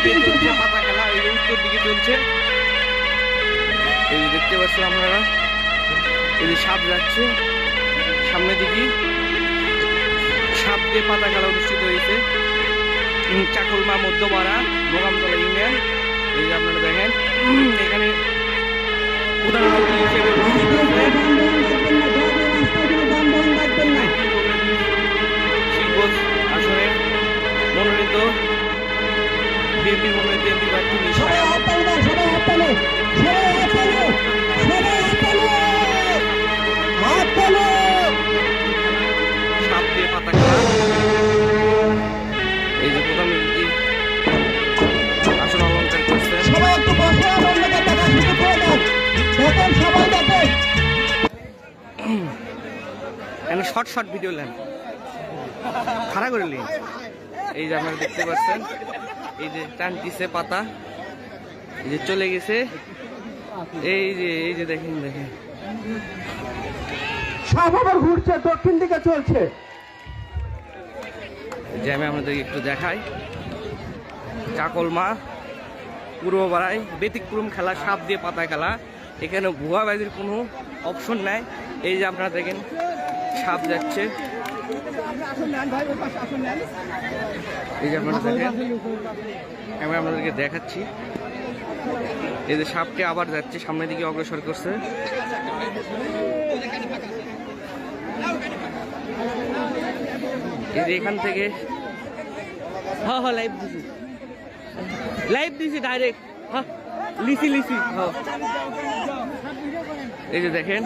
দিকে চলছে পাতা খেলা, এই যে উত্তর দিকে চলছে। এই যে দেখতে পাচ্ছেন আপনারা, এই যে সাপ যাচ্ছে সামনের দিকে, সাপ দিয়ে পাতা খেলা অনুষ্ঠিত হয়েছে চাকলমা মধ্যপাড়া মোকামতলা ইউনিয়ন। এই যে আপনারা দেখেন এখানে প্রধান অতিথি হিসেবে উপস্থিত আছে শিবগঞ্জ আসনের মনোনীত বিএনপির মনোনীত এমপি প্রার্থী সাপ দিয়ে পাতা খেলা। এই যে প্রধান অতিথি আসন অলঙ্কার করছেন। শর্ট শর্ট ভিডিও নেন, খাড়া করে নিন। এই যে আপনারা দেখতে পাচ্ছেন, এই যে টানতিছে পাতা, এই যে চলে গেছে। এই যে দেখেন সাপ আবার ঘুরছে, দক্ষিণ দিকে চলছে। যে আমি আপনাদেরকে একটু দেখাই, চাকলমা পূর্বপাড়ায় ব্যতিক্রম খেলা, সাপ দিয়ে পাতা খেলা। এখানে ভুয়াবাজির কোনো অপশন নাই। এই যে আপনারা দেখেন সাপ যাচ্ছে, এই যে আপনারা দেখেন, আমি আপনাদেরকে দেখাচ্ছি। এই যে সাপটি আবার যাচ্ছে, সামনের দিকে অগ্রসর করছে। এই যে এখান থেকে লাইভ দিছি ডাইরেক্ট, লিসি এই যে দেখেন।